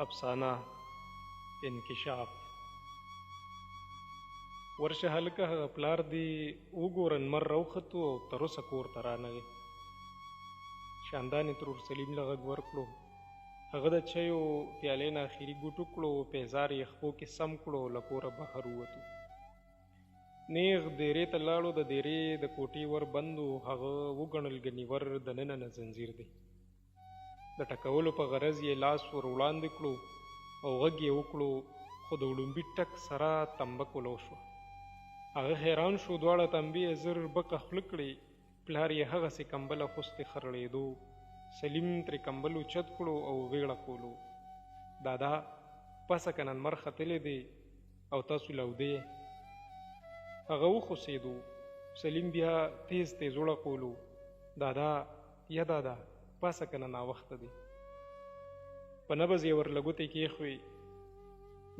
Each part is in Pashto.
افسانه انکشاف. ورشه هلکه هغه پلار دی وګوره لمر راوختو او تر اوسه کور ته رانغی. شاندانې ترور سلیم له غږ ورکړو. هغه د چایو پیالې نه اخري ګوټ وکړو، پیزار یې خپو کې سم کړو، له کوره بهر ووتو. نیغ دیرې ته لاړو. د دیرې د کوټې ور بند و. هغه وګڼل ګنې ور دننه نه زنځیر دی. د ټکولو په غرض یې لاس ور وړاندې کړو او غږ یې وکړو، خو د وړومبي ټک سره تمبک ولو شوه. هغه حیران شو، دواړه تنبې یې زر بکه خوله کړې. پلار یې هغسې کمبل اخوستې خرړېدو. سلیم ترې کمبل اوچت کړو او ویړه کولو. دادا پسه که نن لمر ختلی دی او تاسو لودې. هغه وخوسېدو. سلیم بیا تیز تیز وړه کولو. دادا یا دادا پاسه که نه ناوخته دی. په نبض یې ور لګوتې کېښوې.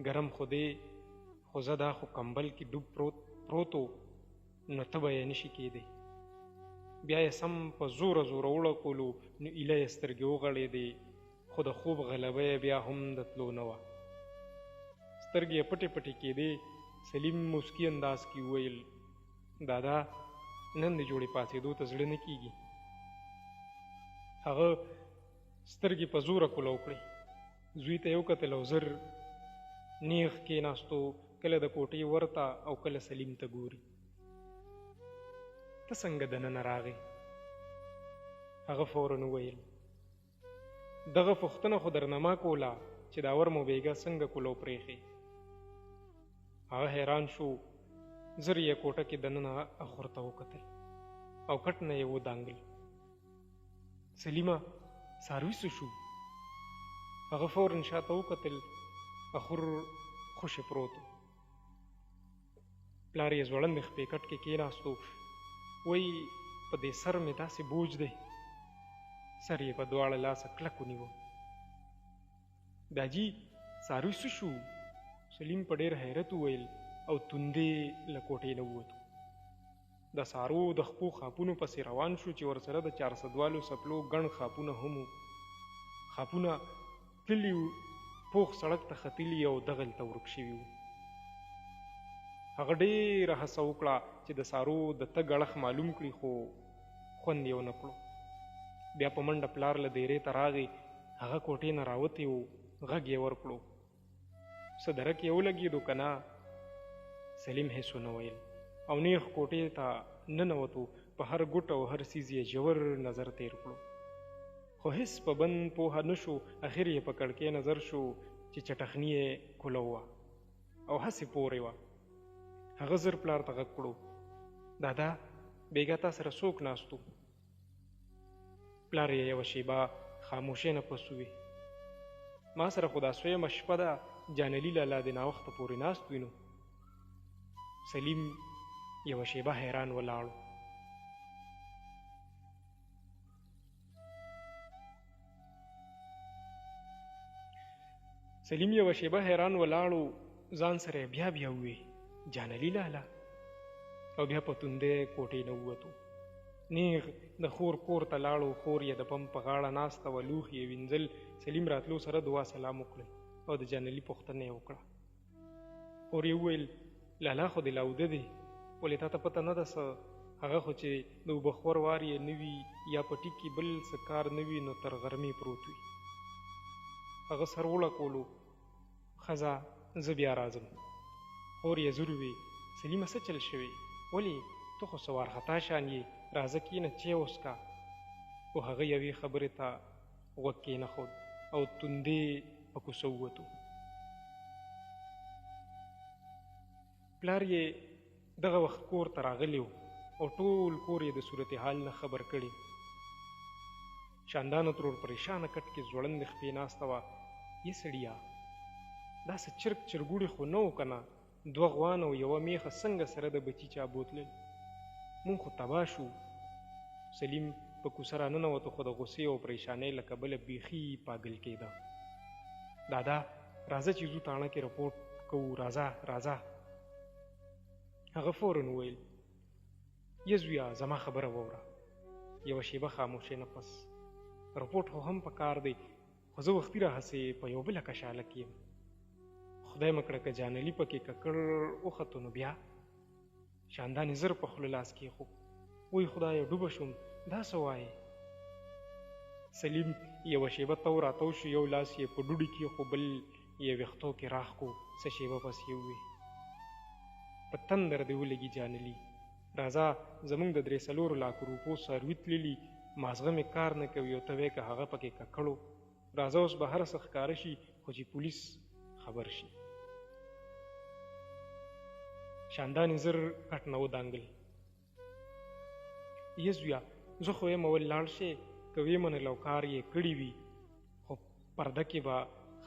ګرم خو دی، خو زه دا خو کمبل کې ډوب پروت و، نو ته به یې نشي کېدی. بیا یې سم په زوره زوره وړه کولو، نو ایله یې سترګې وغړېدې، خو د خوب غلبه یې بیا هم د تلو نه وه. سترګې یې پټې پټې کېدې. سلیم موسکي انداز کې وویل، دادا نن د جوړې پاڅېدو ته زړه نه کېږي. هغه سترګې په زوره کوله وکړې. زوی ته یې وکتل او زر نیغ کېناستو، کله د کوټې ورته او کله سلیم ته ګوري. ته څنګه دننه راغې؟ هغه فوراً وویل، دغه پوښتنه خو درنه ما کوله چې دا ور مو بیګه څنګه کولو پرېښې. هغه حیران شو. زر یې کوټه کې دننه اخور ته وکتل او کټ نه یې ودانګل. سلیمه څاروي څه شو؟ هغه فوراً شاته وکتل. اخور خوشې پروت و. پلار یې ځوړندې خپې کټ کې کېناستو. وایي په دې سر مې داسې بوج دی. سر یې په دواړه لاسه کلک ونیو. داجي څاروي څه شو؟ سلیم په ډېر حیرت وویل او توندې له کوټې نه ووتو. د سارو د خپو خاپونو پسې روان شو چې ورسره د 400 څپلو ګڼ خاپونه هم وو. خاپونه تللي وو، پوخ سړک ته ختلي او دغلته ورک شوي وو. هغه ډېره هڅه وکړه چې د سارو د تګ اړخ معلوم کړي، خو خوند یې ونه کړو. بیا په منډه پلار له دیرې ته راغی. هغه کوټې نه راوتی و. غږ یې ورکړو، څه درک یې ولګېدو که نه؟ سلیم هېڅ ونه ویل او نیغ کوټې ته ننوتو. په هر ګوټ او هر څیز یې ژور نظر تیر کړو، خو هېڅ په بند پوهه نه شو. اخر یې په کړکۍ نظر شو چې چټخني یې کوله وه او هسې پورې وه. هغه زر پلار ته غږ کړو، دادا بیګا تا سره څوک ناستو؟ پلار یې یوه شیبه خاموشۍ نه پس ووی، ما سره خو دا سویمه شپه ده، جانلي لالا د ناوخته پورې ناست وینو. سلیم یوه شیبه حیران ولاړو. سلیم یوه شیبه حیران ولاړو، ځان سره بیا بیا ووی، جانلي لالا. او بیا په توندې کوټې نه ووتو. نیغ د خور کور ته لاړو. خور یې د پمپ په غاړه ناسته وه، لوښي یې وینځل. سلیم راتلو سره دعا سلام وکړل او د جانلي پوښتنه یې وکړه. خور یې وویل، لالا خو دې لاوده دی، ولې تا ته پته نه ده څه؟ هغه خو چې د اوبخور وار یې نه وي یا په ټیک کې بل څه کار نه وي، نو تر غرمې پروت وي. هغه سر وړه کولو. ښځه زه بیا راځم. خور یې زور وي، سلیمه څه چل شوی؟ ولې ته خو څه وارخطا شان یې، راځه کښېنه چای وڅښه. خو هغه یوې خبرې ته غوږ کېنښود او توندې په کوڅه ووتو. پلار یې دغه وخت کور ته راغلی و او ټول کور یې د صورتحال نه خبر کړي. شاندانه ترور پریشانه کټ کې ځوړندې خپې ناسته وه. یې سړیه دا څه چرګ چرګوړي خو نه و که نه؟ 2 غوان او 1 میخه څنګه سره د بچي چا بوتلل؟ مونږ خو تباه شو. سلیم په کوڅه راننوتو، خو د غصې او پریشانۍ له کبله بیخي پاګل کېده. دادا راځه چې ځو تاڼه کې رپورټ کوو، راځه راځه. هغه فوراً وویل، یه زویه زما خبره واوره. یوه شیبه خاموشۍ نه پس، رپورټ خو هم په کار دی، خو زه وختي راهسې په یو بله کشاله کې یم. خدای مه کړه که جانلي پکې ککړ وختو نو بیا. شاندانې زر په خوله لاس کېښود. وی خدایه ډوبه شوم، دا څه وایې؟ سلیم یوه شیبه تو راتو شو، یو لاس یې په ډوډۍ کې خو بل یې ویښتو کې راښ کو. څه شیبه پس یې وویل په تندر دې ولګي جانلي، راځه زموږ د 3-4 لاکو روپو څاروي تللي، مازغه مې کار نه کوي او ته وایې که هغه پکې ککړو. راځه اوس به هر څه ښکاره شي خو چې پولیس خبر شي. شاندانې زر کټ نه ودانګل. یې زویه زه خو یم اول لاړ شې، که ویې منل او کار یې کړي وي خو پرده کې به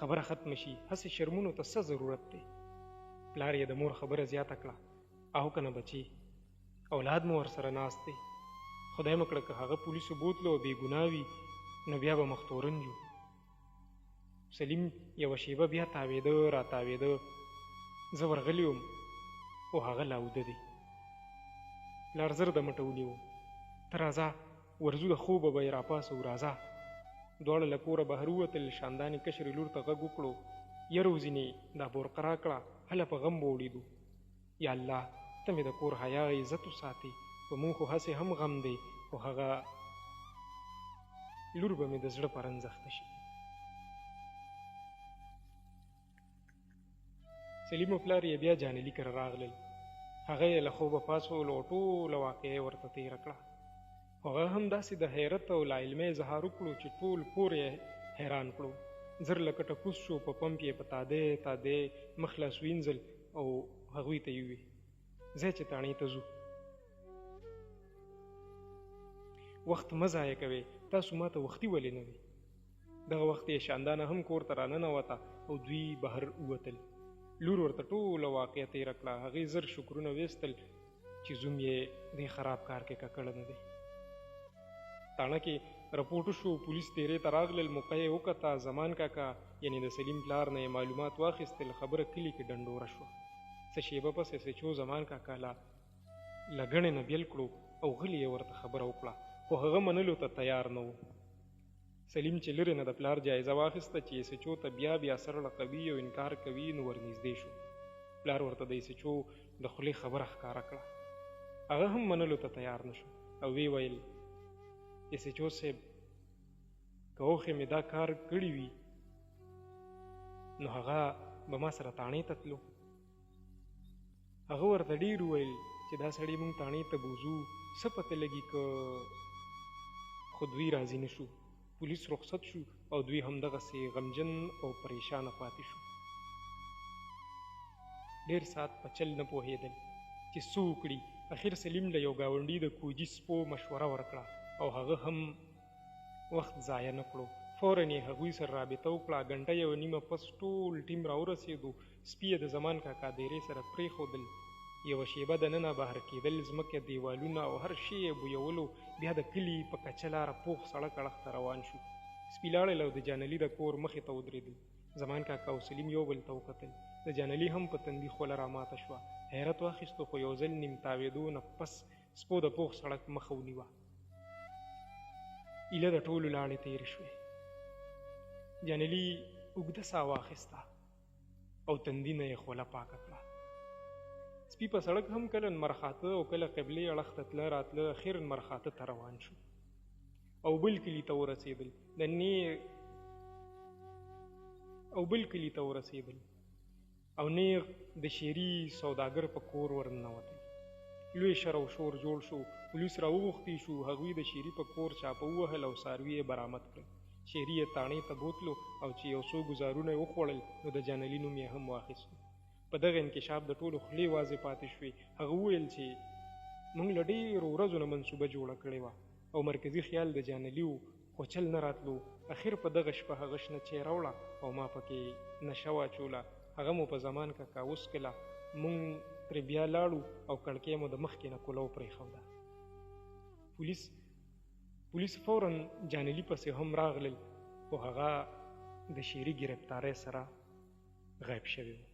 خبره ختمه شي. هسې شرمونو ته څه ضرورت دی؟ پلار یې د مور خبره زیاته کړه. او که نه بچي، اولاد مو ورسره ناست دی. خدای مه کړه که هغه پولیسو بوتلو او بې ګناه وي نو بیا به مختورن یو. سلیم یوه شیبه بیا تاوېده را تاوېده. زه ورغلی وم او هغه لا اوده دی. پلار زر د مټه ونیو. ته راځه ورځو د خوبه به یې راپاڅو. راځه. دواړه له کوره بهر ووتل. شاندانې کشرې لور ته غږ وکړو یره وځینې دا بورقه راکړه، هله په غم به وړېدو. یا الله ته مې د کور حیا عزت وساتې، په مونږ خو هسې هم غم دی خو هغه لور به مې د زړه په رنځ اخته شي. سلیم او پلار یې بیا جانلي کره راغلل. هغه یې له خوبه پاڅول او ټوله واقعه یې ورته تېره کړه. هغه هم داسې د حیرت او لاعلمۍ اظهار وکړو چې ټول کور یې حیران کړو. زر له کټه کوز شو، په پمپ یې په تادی تادی مخ لاس وینځل او هغوی ته یې وویل ځئ چې تاڼۍ ته ځو. وخت مه ضایع کوئ، تاسو ما ته وختي ولې نه وئ؟ دغه وخت یې شاندانه هم کور ته راننوته او دوی بهر ووتل. لور ورته ټوله واقعه تېره کړه. هغې زر شکرونه ویستل چې زوم یې دې خراب کار کې ککړه نه دی. تاڼه کې رپورټ وشو، پولیس تیرې ته راغلل، موقع یې وکته. زمان کاکا یعنې د سلیم پلار نه یې معلومات واخیستل. خبره کلي کې ډنډوره شوه. څه شیبه پس یې سچو زمان کاکا له ګڼې نه بیل کړو او غلي یې ورته خبره وکړه، خو هغه منلو ته تیار نه و. سلیم چې لرې نه د پلار جایزه واخیسته چې یسچو ته بیا سر لقوي او انکار کوي نو ورنږدې شو. پلار ورته د یسچو د خولې خبره ښکاره کړه. هغه هم منلو ته تیار نه شو او وی ویل یسچو صاحب که اوښې مې دا کار کړي وي نو هغه به ما سره تاڼې ته تلو. هغه ورته ډېر وویل چې دا سړی مونږ تاڼې ته بوځو، څه پته لګي که خو دوی راضي نه شو. پولیس رخصت شو او دوی همدغسې غمجن او پریشانه پاتې شو. ډېر ساعت په چل نه پوهېدل چې څه وکړي. اخر سلیم له یو ګاونډي د کوجي سپو مشوره ورکړه او هغه هم وخت ضایع نه کړو. فوراً یې هغوی سره رابطه وکړه. غنټه یوه نیمه پس ټول ټیم راورسېدو. سپي یې د زمان کاکا دیرې سره پرېښودل. یوه شیبه دننه بهر کېدل، ځمکه دیوالونه او هر شی یې بویولو. بیا د کلي په کچه لاره پوخ سړک اړخ ته روان شو. سپي لاړل او د جانلي د کور مخې ته ودرېدل. زمان کاکا او سلیم یو بل ته وکتل. د جانلي هم په تندي خوله راماته شوه. حیرت واخیستو خو یو ځل نیم تاوېدو نه پس سپو د پوخ سړک مخه ونیوه. ایله د ټولو لاړې تېرې شوې. جانلي اوږده ساه واخیسته او تندي نه یې خوله پاکه کړه. سپي په سړک هم کله نمرخاته او کله قبلې اړخ ته تله راتله. اخر نمرخاته ته روان شو او بل کلي ته ورسېدل. او نیغ د شیري سوداګر په کور ورننوتل. لوی شر او شور جوړ شو. پولیس راوغوښتي شو. هغوی د شیري په کور چاپه ووهل او څاروي یې برامد کړل. شیري یې تاڼې ته بوتلو او چې یو څو ګزارونه یې وخوړل نو د جانلي نوم یې هم واخیستو. په دغه انکشاف د ټولو خولې واضح پاتې شوې. هغه وویل چې موږ له ډېرو ورځو نه منصوبه جوړه کړې وه او مرکزي خیال د جانلي و خو چل نه راتلو. اخر په دغه شپه هغه شنه چای راوړه او ما پکې نشه واچوله. هغه مو په زمان کاکا وڅکله. موږ ترې بیا لاړو او کړکۍ مو د مخکې نه کوله وپرېښوده. پولیس فوراً جانلي پسې هم راغلل خو هغه د شیري ګرفتارۍ سره غیب شوی و.